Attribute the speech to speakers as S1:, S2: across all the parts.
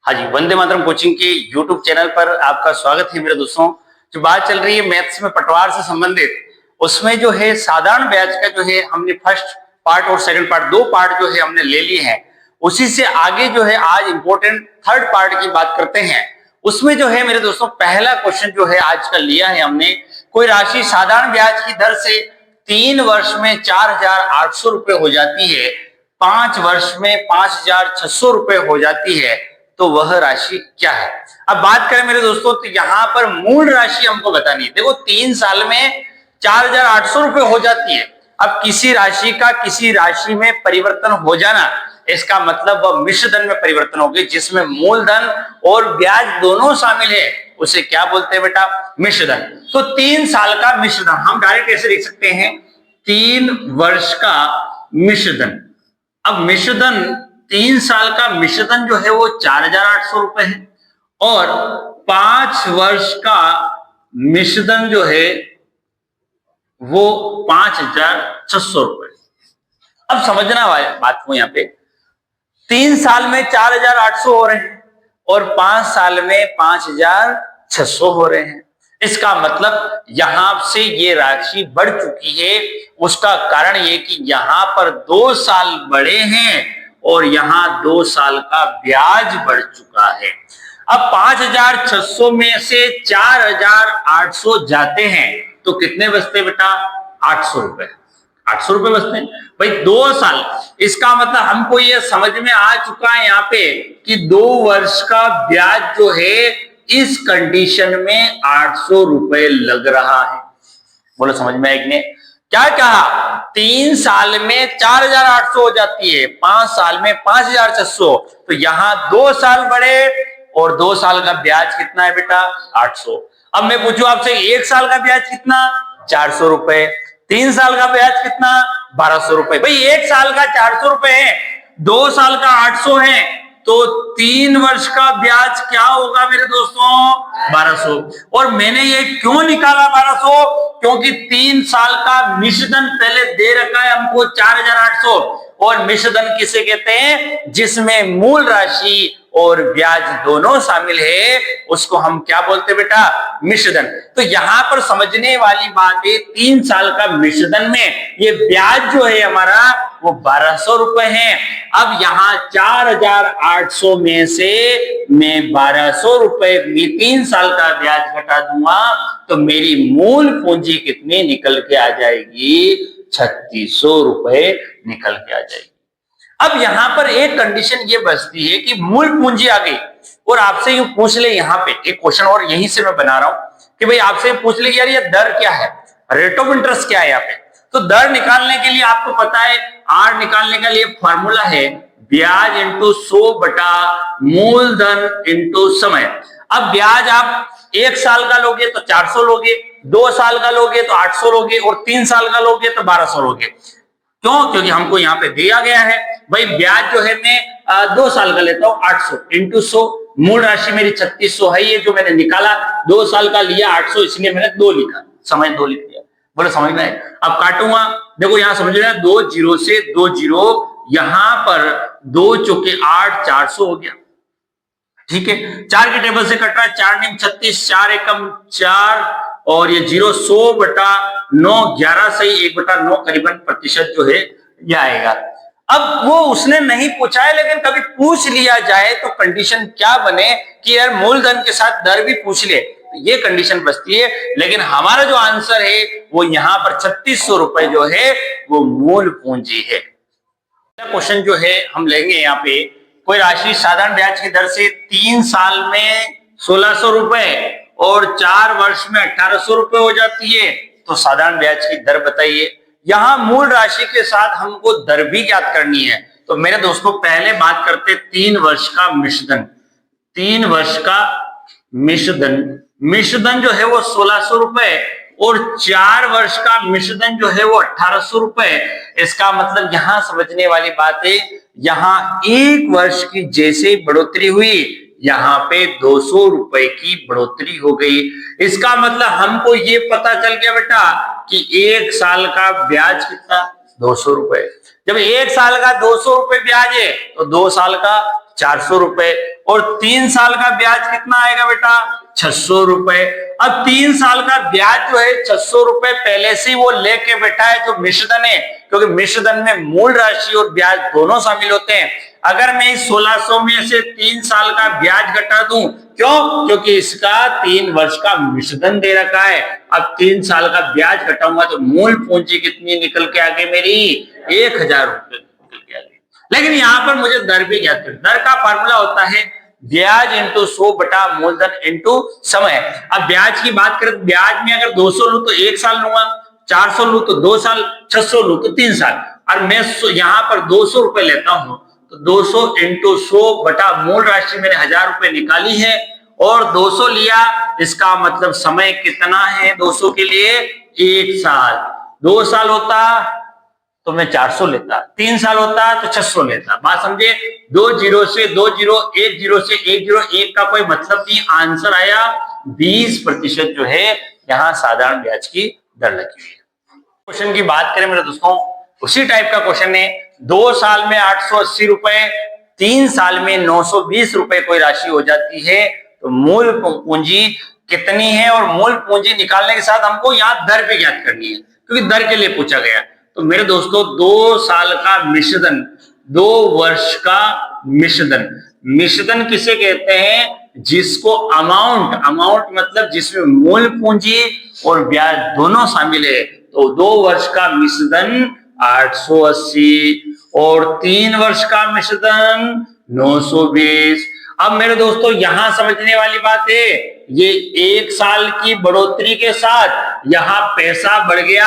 S1: हाँ जी, वंदे मातरम कोचिंग के YouTube channel पर आपका स्वागत है मेरे दोस्तों। जो बात चल रही है मैथ्स में पटवार से संबंधित, उसमें जो है साधारण ब्याज का जो है हमने फर्स्ट पार्ट और सेकंड पार्ट, दो पार्ट जो है हमने ले लिए हैं। उसी से आगे जो है आज इंपॉर्टेंट थर्ड पार्ट की बात करते हैं। उसमें जो है मेरे दोस्तों पहला क्वेश्चन जो है आज का लिया है हमने, कोई राशि साधारण ब्याज की दर से 3 वर्ष में 4,800 रुपए हो जाती है, 5 वर्ष में 5,600 रुपए हो जाती है, तो वह राशि क्या है। अब बात करें मेरे दोस्तों तो यहां पर मूल राशि हमको बतानी है। देखो 3 साल में 4,800 रुपए हो जाती है। अब किसी राशि का किसी राशि में परिवर्तन हो जाना, इसका मतलब वह मिश्रधन में परिवर्तन होगी जिसमें मूलधन और ब्याज दोनों शामिल है, उसे क्या बोलते हैं बेटा, मिश्रधन। तो 3 साल का मिश्रधन हम डायरेक्ट ऐसे लिख सकते हैं, 3 वर्ष का मिश्रधन। अब मिश्रधन 3 साल का मिश्रधन जो है वो 4,800 रुपए है और 5 वर्ष का मिश्रधन जो है वो 5,600 रुपए। अब समझना बात को, यहां पे 3 साल में 4,800 हो रहे हैं और 5 साल में 5,600 हो रहे हैं। इसका मतलब यहां से ये राशि बढ़ चुकी है। उसका कारण ये कि यहां पर 2 साल बढ़े हैं और यहां 2 साल का ब्याज बढ़ चुका है। अब 5,600 में से 4,800 जाते हैं तो कितने बचते बेटा, 800 रुपए। 800 रुपए बचते हैं भाई 2 साल। इसका मतलब हमको ये समझ में आ चुका है यहाँ पे कि 2 वर्ष का ब्याज जो है इस कंडीशन में 800 रुपए लग रहा है। बोलो समझ में आएगी ने क्या कहा, 3 साल में 4,800 हो जाती है, 5 साल में 5,600, तो यहां 2 साल बढ़े और 2 साल का ब्याज कितना है बेटा, 800। अब मैं पूछूं आपसे 1 साल का ब्याज कितना, 400 रुपए, 3 साल का ब्याज कितना, 1,200 रुपए। भाई 1 साल का 400 रुपए है, 2 साल का 800 है, तो 3 वर्ष का ब्याज क्या होगा मेरे दोस्तों, 1,200। और मैंने ये क्यों निकाला 1,200, क्योंकि 3 साल का मिश्रधन पहले दे रखा है हमको 4,800, और मिश्रधन किसे कहते हैं, जिसमें मूल राशि और ब्याज दोनों शामिल है, उसको हम क्या बोलते हैं बेटा, मिश्रधन। तो यहां पर समझने वाली बात है, 3 साल का मिश्रधन में ये ब्याज जो है हमारा वो 1,200 रुपए है। अब यहां 4,800 में से मैं 1,200 रुपए 3 साल का ब्याज घटा दूंगा तो मेरी मूल पूंजी कितनी निकल के आ जाएगी, 3,600 रुपए निकल के आ जाएगी। अब यहां पर एक कंडीशन ये बचती है कि मूल पूंजी आ गई और आपसे यूं पूछ ले, यहां पे एक क्वेश्चन और यहीं से मैं बना रहा हूं कि भाई आपसे पूछ ले यार ये दर क्या है, रेट ऑफ इंटरेस्ट क्या है यहाँ पे। तो दर निकालने के लिए आपको पता है, आर निकालने के लिए फॉर्मूला है ब्याज इंटू 100 बटा मूलधन इंटू समय। अब ब्याज आप 1 साल का लोगे तो 400 लोगे, 2 साल का लोगे तो 800 लोगे और 3 साल का लोगे तो 1,200 लोगे। क्यों, क्योंकि हमको यहाँ पे दिया गया है भाई ब्याज जो है मैं 2 साल का लेता हूं 800 इंटू 100, मूल राशि मेरी 3,600 है, ये जो मैंने निकाला 2 साल का लिया 800, इसलिए मैंने 2 लिखा, समय 2 लिख दिया। बोलो समझ में आए। अब काटूंगा, देखो यहां समझ रहे 2 जीरो से 2 जीरो, यहां पर 2 चौके 8, 400 हो गया, ठीक है। 4 के टेबल से कट रहा है, 4 नीम 36, 4 एकम 4 और ये 0 100 बटा 9, 11 सही 1 बटा 9 करीबन प्रतिशत जो है ये आएगा। अब वो उसने नहीं पूछा है, लेकिन कभी पूछ लिया जाए तो कंडीशन क्या बने कि यार मूलधन के साथ दर भी पूछ ले, ये कंडीशन बचती है। लेकिन हमारा जो आंसर है वो यहाँ पर 3,600 रुपए जो है वो मूल पूंजी है। क्वेश्चन जो है हम लेंगे यहाँ पे, कोई राशि साधारण ब्याज की दर से 3 साल में 1,600 रुपए और 4 वर्ष में 1,800 रुपए हो जाती है, तो साधारण ब्याज की दर बताइए। यहां मूल राशि के साथ हमको दर भी ज्ञात करनी है। तो मेरे दोस्तों पहले बात करते 3 वर्ष का मिश्रधन। 3 वर्ष का मिश्रधन जो है वो 1,600 रुपए और 4 वर्ष का मिश्रधन जो है वो 1,800 रुपए। इसका मतलब यहां समझने वाली बात है, यहां 1 वर्ष की जैसे बढ़ोतरी हुई, यहां पे 200 रुपए की बढ़ोतरी हो गई। इसका मतलब हमको ये पता चल गया बेटा कि 1 साल का ब्याज कितना, 200 रुपए। जब 1 साल का 200 रुपए ब्याज है तो 2 साल का 400 रुपए, और 3 साल का ब्याज कितना आएगा बेटा 600 रुपए। अब 3 साल का ब्याज जो है 600 रुपए पहले से वो लेके बैठा है जो मिश्रधन है, क्योंकि मिश्रधन में मूल राशि और ब्याज दोनों शामिल होते हैं। अगर मैं इस 1600 में से 3 साल का ब्याज घटा दूं, क्यों? क्योंकि इसका 3 वर्ष का मिश्रधन दे रखा है। अब 3 साल का ब्याज घटाऊंगा तो मूल पूंजी कितनी निकल के आगे मेरी 1000 रुपए निकल के आगे। लेकिन यहां पर मुझे दर भी ज्ञात करना। दर का फार्मूला होता है ब्याज इंटू 100 बटा मूलधन इंटू समय। अब ब्याज की बात करें तो ब्याज में अगर 200 लू तो 1 साल लूंगा, 400 लू तो 2 साल, 600 लू तो 3 साल। और मैं यहां पर 200 रुपए लेता हूं तो 200 इंटू 100 बटा मूल राशि मैंने 1000 रुपए निकाली है, और 200 लिया, इसका मतलब समय कितना है 200 के लिए 1 साल। 2 साल होता तो मैं 400 लेता, 3 साल होता तो 600 लेता। बात समझे? 2 जीरो से 2 जीरो, 1 जीरो से 1 जीरो, 1 का कोई मतलब नहीं। आंसर आया 20% जो है यहाँ साधारण ब्याज की दर लगी है। क्वेश्चन की बात करें मेरे दोस्तों, उसी टाइप का क्वेश्चन है। 2 साल में 880 रुपए, 3 साल में 920 रुपए कोई राशि हो जाती है, तो मूल पूंजी कितनी है? और मूल पूंजी निकालने के साथ हमको यहाँ दर भी ज्ञात करनी है, क्योंकि दर के लिए पूछा गया। तो मेरे दोस्तों 2 साल का मिश्रधन, 2 वर्ष का मिश्रधन, मिश्रधन किसे कहते हैं? जिसको अमाउंट मतलब जिसमें मूल पूंजी और ब्याज दोनों शामिल है। तो 2 वर्ष का मिश्रधन 880 और 3 वर्ष का मिश्रधन 920। अब मेरे दोस्तों यहां समझने वाली बात है, ये 1 साल की बढ़ोतरी के साथ यहां पैसा बढ़ गया,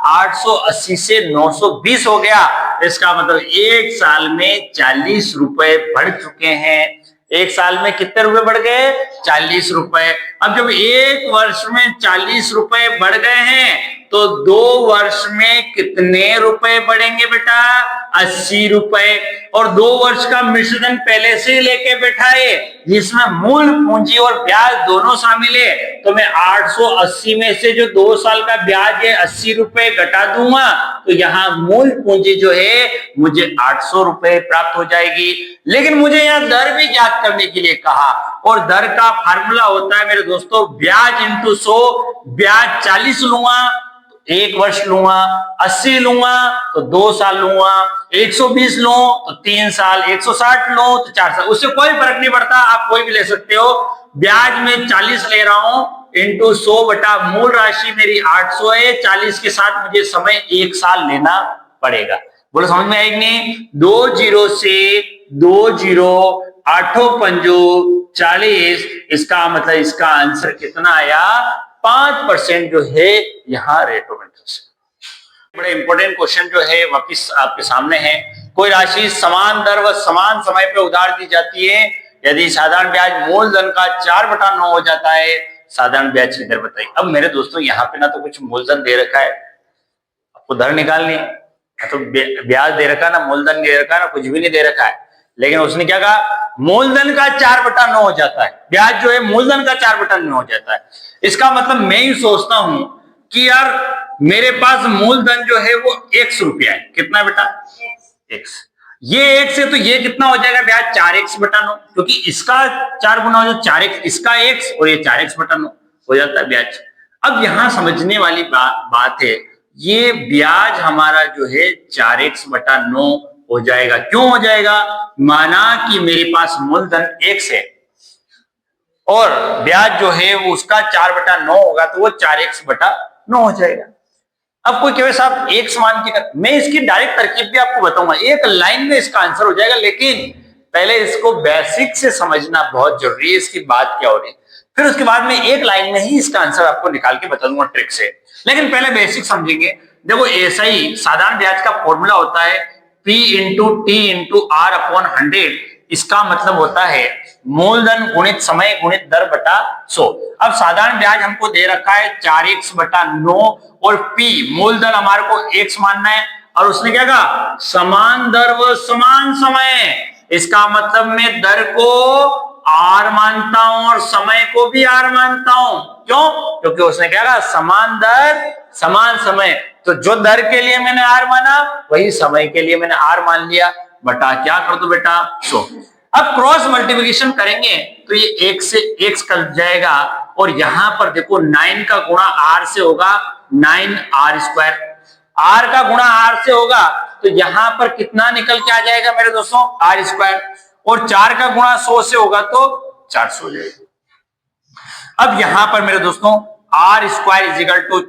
S1: 880 से 920 हो गया। इसका मतलब 1 साल में 40 रुपए बढ़ चुके हैं। 1 साल में कितने रुपए बढ़ गए? 40 रुपए। अब जब 1 वर्ष में 40 रुपए बढ़ गए हैं, तो 2 वर्ष में कितने रुपए बढ़ेंगे बेटा? 80 रुपए। और 2 वर्ष का मिश्रधन पहले से ही लेके बैठा है, जिसमें मूल पूंजी और ब्याज दोनों शामिल है। तो मैं 880 में से जो 2 साल का ब्याज है 80 रुपए घटा दूंगा, तो यहाँ मूल पूंजी जो है मुझे 800 रुपए प्राप्त हो जाएगी। लेकिन मुझे यहाँ दर भी ज्ञात करने के लिए कहा, और दर का फार्मूला होता है मेरे दोस्तों ब्याज इंटू 100। ब्याज 40 लूंगा 1 वर्ष लूंगा, 80 लूंगा तो 2 साल लूंगा, 120 लूं तो 3 साल, 160 लूं तो 4 साल। उससे कोई फर्क नहीं पड़ता, आप कोई भी ले सकते हो। ब्याज में 40 ले रहा हूं इंटू 100 बटा मूल राशि मेरी 800 है, 40 के साथ मुझे समय 1 साल लेना पड़ेगा। बोलो समझ में आएगी नहीं? 2 जीरो से 2 जीरो, 8 पंजो 40। इसका मतलब इसका आंसर कितना आया? 5% जो है यहाँ रेट ऑफ इंटरेस्ट। बड़े इंपॉर्टेंट क्वेश्चन जो है वापिस आपके सामने है। कोई राशि समान दर व समान समय पे उधार दी जाती है, यदि साधारण ब्याज मूलधन का 4/9 हो जाता है, साधारण ब्याज की दर बताइए। अब मेरे दोस्तों यहाँ पे ना तो कुछ मूलधन दे रखा है, आपको दर निकालनी है, तो ब्याज दे रखा ना मूलधन दे रखा ना कुछ भी नहीं दे रखा है। लेकिन उसने क्या कहा? मूलधन का 4/9 हो जाता है, ब्याज जो है मूलधन का 4/9 हो जाता है। इसका मतलब मैं ही सोचता हूं कि यार मेरे पास मूलधन जो है वो x रुपया है। कितना बेटा? x। ये x से तो ये कितना हो जाएगा ब्याज? 4x/9, क्योंकि इसका 4 गुना हो जाए 4x, इसका x और ये 4x/9 हो जाता है ब्याज। अब यहां समझने वाली बात है, ये ब्याज हमारा जो है 4x/9 हो जाएगा। क्यों हो जाएगा? माना कि मेरे पास मूलधन x है और ब्याज जो है वो उसका 4/9 होगा, तो वो 4x/9 हो जाएगा। अब कोई कहे साहब x मान के कर, मैं इसकी डायरेक्ट तरकीब भी आपको बताऊंगा, एक लाइन में इसका आंसर हो जाएगा। लेकिन पहले इसको बेसिक से समझना बहुत जरूरी है, इसकी बात क्या हो रही है। फिर उसके बाद में एक लाइन में ही इसका आंसर आपको निकाल के बता दूंगा ट्रिक से। लेकिन पहले बेसिक समझेंगे। देखो ऐसा ही साधारण ब्याज का फॉर्मूला होता है P into T into R upon 100। इसका मतलब होता है मूलधन गुणित समय गुणित दर बटा 100। अब साधारण ब्याज हमको दे रखा है 4x/9 और P मूलधन हमारे को x मानना है, और उसने क्या कहा? समान दर व समान समय। इसका मतलब मैं दर को R मानता हूं और समय को भी R मानता हूं। क्यों? क्योंकि उसने क्या कहा? समान दर समान समय। तो जो दर के लिए मैंने R माना वही समय के लिए मैंने R मान लिया, बटा क्या कर दो बेटा? 100। अब क्रॉस मल्टीप्लिकेशन करेंगे तो ये एक से एक कट जाएगा और यहां पर देखो 9 का गुणा आर से होगा 9r², आर का गुणा आर से होगा तो यहां पर कितना निकल के आ जाएगा मेरे दोस्तों r², और 4 का गुणा 100 से होगा तो 400 हो जाएगा। अब यहां पर मेरे दोस्तों r² =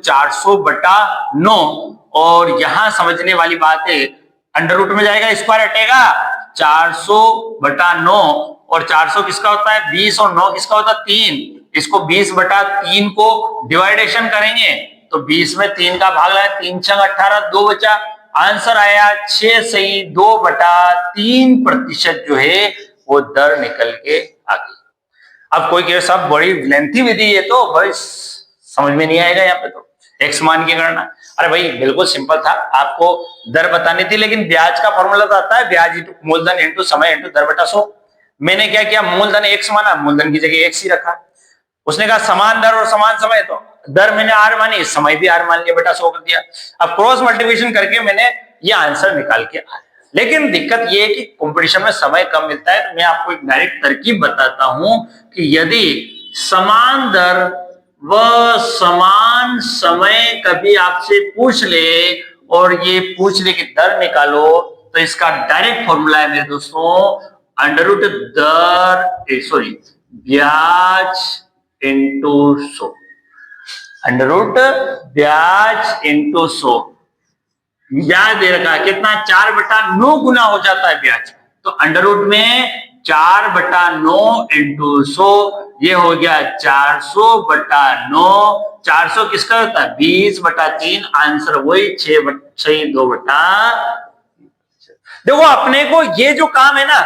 S1: 400/9, और यहां समझने वाली बात है अंडर रूट में जाएगा स्क्वायर हटेगा 400/9, और 400 किसका होता है 20 और 9 किसका होता है 3, इसको 20/3 को डिवाइडेशन करेंगे तो 20 में 3 का भाग लगा 3 × 18, 2 बचा, आंसर आया 6 सही 2/3% जो है वो दर निकल के आ गई। अब कोई कहे साहब बड़ी लेंथी विधि है तो भाई समझ में नहीं आएगा यहाँ पे तो एक्स मान की गणना। अरे भाई बिल्कुल सिंपल था, आपको दर बतानी थी, लेकिन ब्याज का फॉर्मूला तो आता है ब्याज मूलधन इंटू समय इंटू दर बटा 100। मैंने क्या किया मूलधन x माना, मूलधन की जगह x ही रखा। उसने कहा समान दर और समान समय, तो दर मैंने r मानी, समय भी r मान लिया, बटा 100 कर दिया। अब क्रॉस मल्टीप्लिकेशन करके मैंने ये आंसर निकाल के आया। लेकिन दिक्कत ये है कि कंपटीशन में समय कम मिलता है, तो मैं आपको एक डायरेक्ट तरकीब बताता हूं कि यदि समान दर व समान समय कभी आपसे पूछ ले और ये पूछ ले कि दर निकालो, तो इसका डायरेक्ट फॉर्मूला है मेरे दोस्तों ब्याज इंटू 100, ब्याज इंटू 100। ब्याज दे रखा है कितना 4/9 गुना हो जाता है ब्याज, तो अंडर रूट में 4/9 इंटू 100 ये हो गया 400/9। 400 किसका होता है 20/3, आंसर वही 6/2। देखो अपने को ये जो काम है ना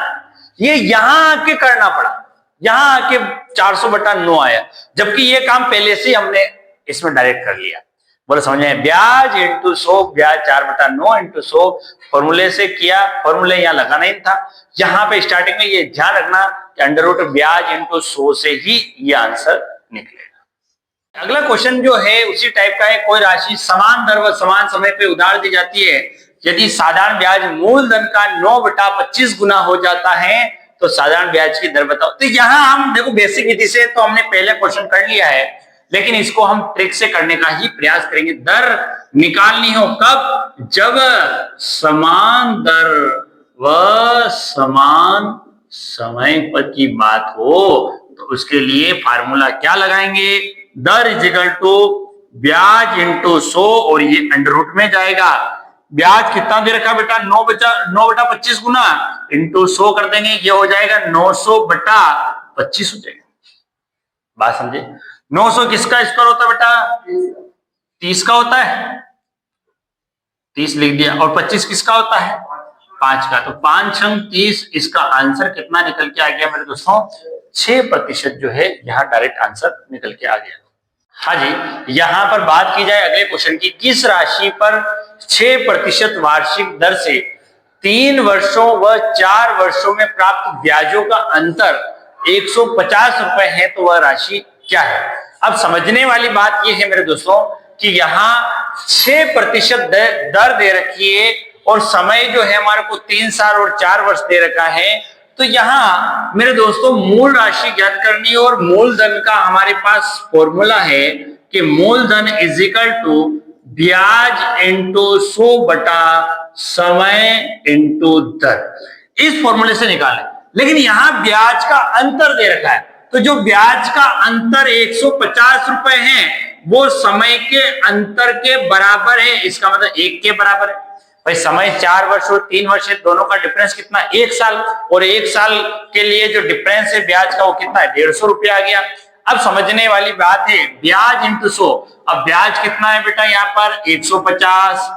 S1: ये यहां आके करना पड़ा, यहां आके 400/9 आया, जबकि ये काम पहले से हमने इसमें डायरेक्ट कर लिया। बोलो समझ में, ब्याज इंटू 100, ब्याज 4/9 इंटू 100 फॉर्मूले से किया, फॉर्मूले यहां लगाना ही था। यहां पे स्टार्टिंग में ये ध्यान रखना कि अंडर रूट ब्याज इंटू 100 से ही ये आंसर निकलेगा। अगला क्वेश्चन जो है उसी टाइप का है, कोई राशि समान दर व समान समय पे उधार दी जाती है, यदि साधारण ब्याज मूलधन का 9/25 गुना हो जाता है तो साधारण ब्याज की दर बताओ। तो यहां हम देखो बेसिक विधि से तो हमने पहले क्वेश्चन कर लिया है, लेकिन इसको हम ट्रिक से करने का ही प्रयास करेंगे। दर निकालनी हो कब, जब समान दर व समान समय पर की बात हो, तो उसके लिए फार्मूला क्या लगाएंगे, दर इक्वल टू ब्याज इंटू 100, और ये अंडर रूट में जाएगा। ब्याज कितना दे रखा बेटा 9/25 गुना इंटू 100 कर देंगे, ये हो जाएगा 900/25 हो जाएगा। बात समझे, 900 किसका स्क्वायर होता है बेटा 30 का होता है, 30 लिख दिया, और 25 किसका होता है 5 का, तो 5 × 30, इसका आंसर कितना निकल के आ गया मेरे दोस्तों 6% जो है यहाँ डायरेक्ट आंसर निकल के आ गया। हाँ जी, यहां पर बात की जाए अगले क्वेश्चन की, किस राशि पर 6% वार्षिक दर से 3 वर्षों व 4 वर्षों में प्राप्त ब्याजों का अंतर 150 रुपए है, तो वह राशि क्या है। अब समझने वाली बात यह है मेरे दोस्तों कि यहाँ 6% दर दे रखी है और समय जो है हमारे को 3 साल और 4 वर्ष दे रखा है, तो यहां मेरे दोस्तों मूल राशि ज्ञात करनी है, और मूलधन का हमारे पास फॉर्मूला है कि मूलधन इज इक्वल टू ब्याज इंटू 100 बटा समय इंटू दर। इस फॉर्मूले से निकालें, लेकिन यहां ब्याज का अंतर दे रखा है, तो जो ब्याज का अंतर 150 रुपए है वो समय के अंतर के बराबर है, इसका मतलब 1 के बराबर है। भाई समय 4 वर्ष और 3 वर्ष है, दोनों का डिफरेंस कितना 1 साल, और 1 साल के लिए जो डिफरेंस है ब्याज का वो कितना है 150 रुपया आ गया। अब समझने वाली बात है ब्याज इंटू 100, अब ब्याज कितना है बेटा यहाँ पर 150,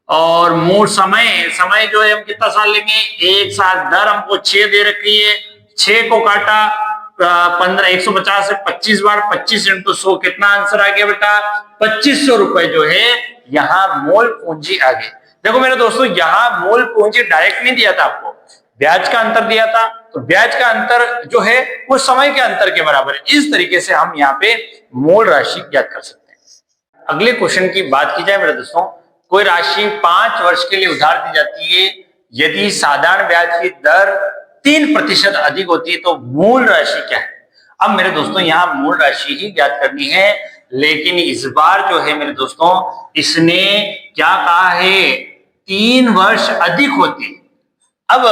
S1: और मूल समय जो है हम कितना साल लेंगे 1 साल, दर हमको 6 दे रखी है, 6 को काटा 15, 150 से 25 बार, 25 इंटू 100 कितना आंसर आ गया बेटा 2500 रुपए जो है यहाँ मूल पूंजी आ गई। देखो मेरे दोस्तों यहाँ मूल पूंजी डायरेक्ट नहीं दिया था आपको, ब्याज का अंतर दिया था, तो ब्याज का अंतर जो है वो समय के अंतर के बराबर है। इस तरीके से हम यहाँ पे मूल राशि ज्ञात कर सकते हैं। अगले क्वेश्चन की बात की जाए मेरे दोस्तों, कोई राशि 5 वर्ष के लिए उधार दी जाती है, यदि साधारण ब्याज की दर 3% अधिक होती है तो मूल राशि क्या है। अब मेरे दोस्तों यहाँ मूल राशि ही ज्ञात करनी है, लेकिन इस बार जो है मेरे दोस्तों इसने क्या कहा है, 3 वर्ष अधिक होती। अब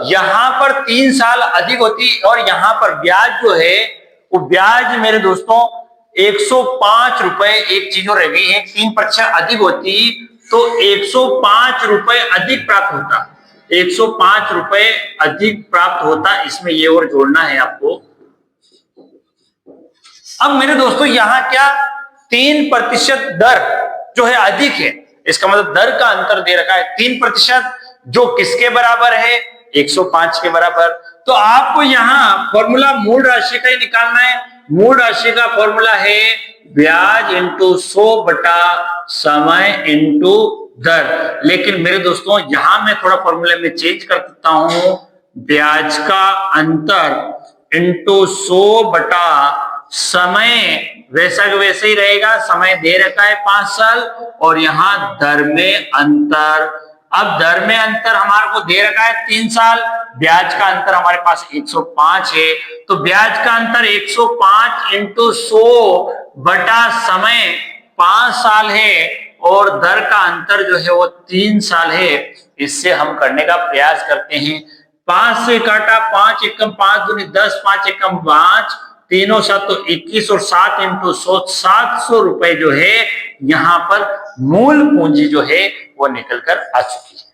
S1: यहां पर 3 साल अधिक होती और यहां पर ब्याज जो है वो ब्याज मेरे दोस्तों 105 रुपए, एक चीज और रह गई है, 3% अधिक होती तो 105 रुपए अधिक प्राप्त होता, 105 रुपए अधिक प्राप्त होता। इसमें ये और जोड़ना है आपको। अब मेरे दोस्तों यहां क्या 3% दर जो है अधिक है, इसका मतलब दर का अंतर दे रखा है 3%, जो किसके बराबर है, 105 के बराबर। तो आपको यहां फॉर्मूला मूल राशि का ही निकालना है। मूल राशि का फॉर्मूला है ब्याज इंटू 100 बटा समय इंटू दर। लेकिन मेरे दोस्तों यहां मैं थोड़ा फॉर्मूले में चेंज कर देता हूं, ब्याज का अंतर इंटू 100 बटा समय वैसा का वैसे ही रहेगा, समय दे रखा है 5 साल, और यहां दर में अंतर। अब दर में अंतर हमारे को दे रखा है 3 साल, ब्याज का अंतर हमारे पास 105 है, तो ब्याज का अंतर 105 इंटू 100 बटा समय 5 साल है, और दर का अंतर जो है वो 3 साल है। इससे हम करने का प्रयास करते हैं। 5 से काटा, 5 एकम 5 दूनी 10, 5 एकम 5, तीनों 7 तो 21, और 7 इंटू 100 700 रुपए जो है यहाँ पर मूल पूंजी जो है वो निकल कर आ चुकी है।